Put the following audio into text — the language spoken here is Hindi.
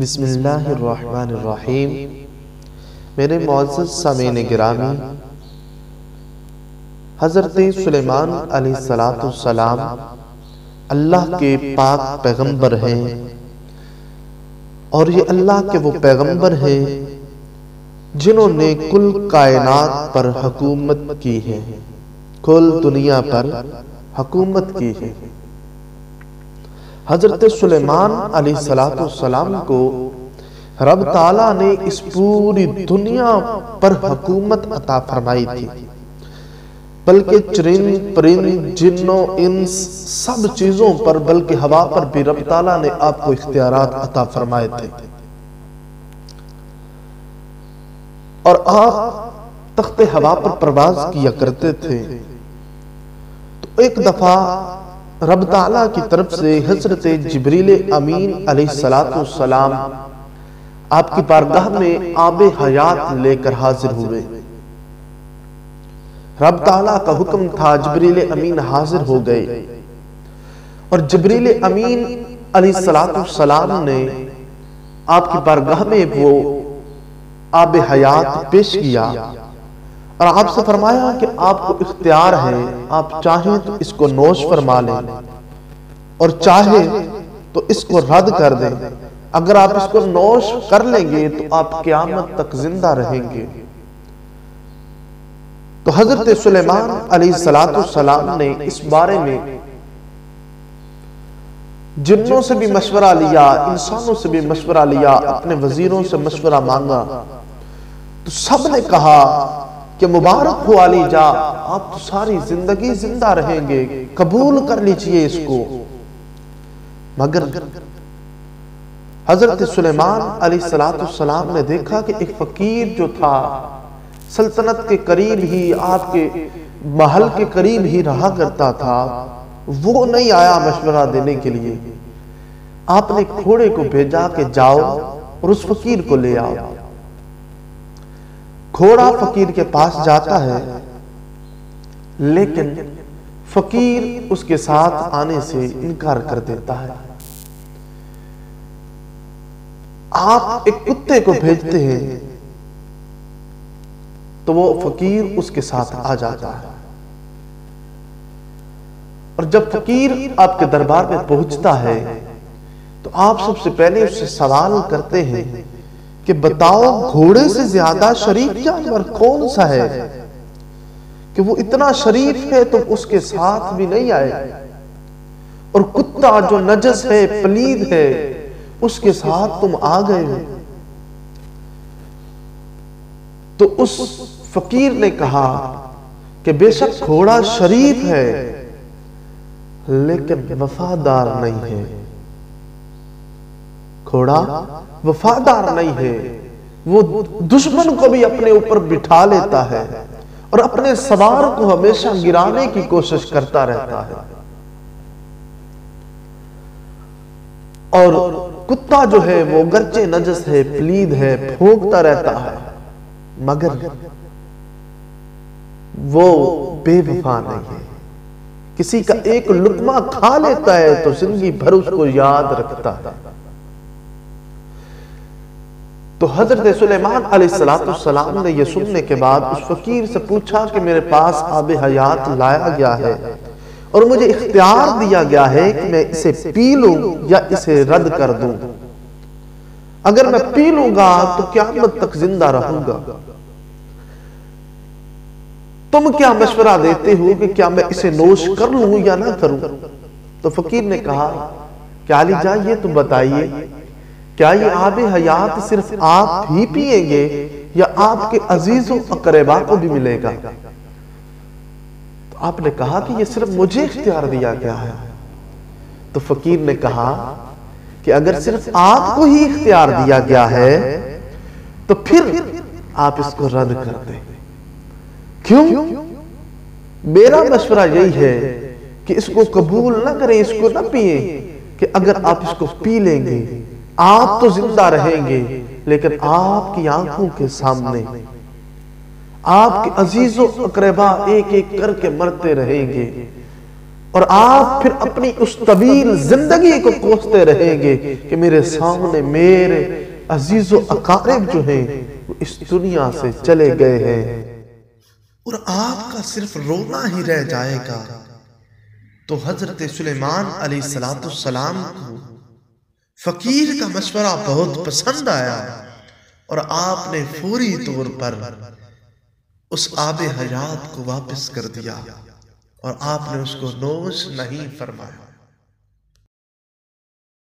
बिस्मिल्लाहिर्रहमानिर्रहीम। मेरे मुअज़्ज़ज़ सामीन गिरामी, हज़रत सुलेमान अलैहिस्सलाम अल्लाह के पाक पैगंबर हैं और ये अल्लाह के वो पैगंबर हैं जिन्होंने कुल कायनात पर हुकूमत की है, कुल दुनिया पर हुकूमत की है। हजरत सुलेमान अलैहिस्सलाम को रब ताला ने इस पूरी दुनिया पर हुकूमत अता फरमाई थी, बल्कि चरिंद परिंद जिन्नों इंस सब चीजों पर, बल्कि हवा पर भी रब ताला ने आपको इख्तियारात अता फरमाए थे। और आप तख्ते हवा पर प्रवास किया करते थे। तो एक दफा रब ताला की तरफ से हजरत जिब्रील अमीन अलैहिस्सलाम आपकी बारगाह में आबे हयात लेकर हाजिर हुए। रब ताला का हुक्म था, जिब्रील अमीन हाजिर हो गए और जिब्रील अमीन अलैहिस्सलाम ने आपकी बारगाह में वो आबे हयात पेश किया और आपसे फरमाया कि आपको इख्तियार है, आप चाहें तो इसको नोश फरमा लें और चाहे तो इसको रद्द कर दें। अगर आप इसको नोश कर लेंगे तो आप क़यामत तक जिंदा रहेंगे। तो हजरत सुलेमान अलैहिस्सलाम ने इस बारे में जिन्नों से भी मशवरा लिया, इंसानों से भी मशवरा लिया, अपने वजीरों से मशवरा मांगा। तो सब ने कहा कि मुबारक हो अली जा, आप तो सारी जिंदगी जिंदा रहेंगे, कबूल कर लीजिए इसको। मगर हजरत सुलेमान अलैहिस्सलाम ने देखा कि एक फकीर जो था सल्तनत के करीब ही, आपके महल के करीब ही रहा करता था, वो नहीं आया मशवरा देने के लिए। आपने घोड़े को भेजा कि जाओ और उस फकीर को ले आओ। घोड़ा फकीर के पास जाता है, लेकिन फकीर उसके साथ आने से इनकार कर देता है। आप एक कुत्ते को भेजते हैं तो वो फकीर उसके साथ आ जाता है। और जब फकीर आपके दरबार में पहुंचता है तो आप सबसे पहले उससे सवाल करते हैं कि बताओ, घोड़े से ज्यादा शरीफ जानवर कौन सा है कि वो इतना शरीफ है तुम उसके साथ भी नहीं आए, और कुत्ता जो नजस है, पलीद है, उसके साथ तुम आ गए हो। तो उस फकीर ने कहा कि बेशक घोड़ा शरीफ है लेकिन वफादार नहीं है। घोड़ा वफादार नहीं है, वो दुश्मन को भी अपने ऊपर बिठा लेता है और अपने सवार को हमेशा गिराने की कोशिश करता रहता है। और कुत्ता जो है वो गर्चे नजस है, प्लीद है, भौंकता रहता है, मगर वो बेवफा नहीं है। किसी का एक लुकमा खा लेता है तो जिंदगी भर उसको याद रखता है। तो हजरत सुलेमान अलैहिस्सलाम ने यह सुनने के बाद उस फकीर से पूछा कि मेरे पास आबे हयात लाया गया है और मुझे इख्तियार दिया गया है कि मैं इसे पी लूं या इसे रद्द कर दूं। अगर मैं पी लूंगा तो क़यामत तक जिंदा रहूंगा। तुम क्या मशवरा देते हो कि क्या मैं इसे नोश कर लूं या ना करूं? तो फकीर ने कहा क्या अली जा, ये तुम बताइए, क्या ये आबे हयात सिर्फ आप ही पिएंगे या आपके अजीजों अकरबा को भी मिलेगा? तो आपने कहा कि ये सिर्फ मुझे इख्तियार दिया गया है। तो फकीर ने कहा कि अगर सिर्फ आपको ही इख्तियार दिया गया है तो फिर आप इसको रद्द कर दें। क्यों? मेरा मशवरा यही है कि इसको कबूल ना करें, इसको ना पिए, कि अगर आप इसको पी लेंगे आप तो जिंदा रहेंगे, लेकिन आपकी आंखों के सामने आपके अजीजों अकरबा एक एक करके मरते रहेंगे। और आप फिर अपनी उस तवील जिंदगी को कोसते रहेंगे कि मेरे सामने मेरे अजीजो अकारिब जो हैं वो इस दुनिया से चले गए हैं, और आपका सिर्फ रोना ही रह जाएगा। तो हजरत सुलेमान अलैहिस्सलाम को फकीर का मशवरा बहुत पसंद आया और आपने फौरी तौर पर उस आबे हयात को वापस कर दिया और आपने उसको नोश नहीं फरमाया।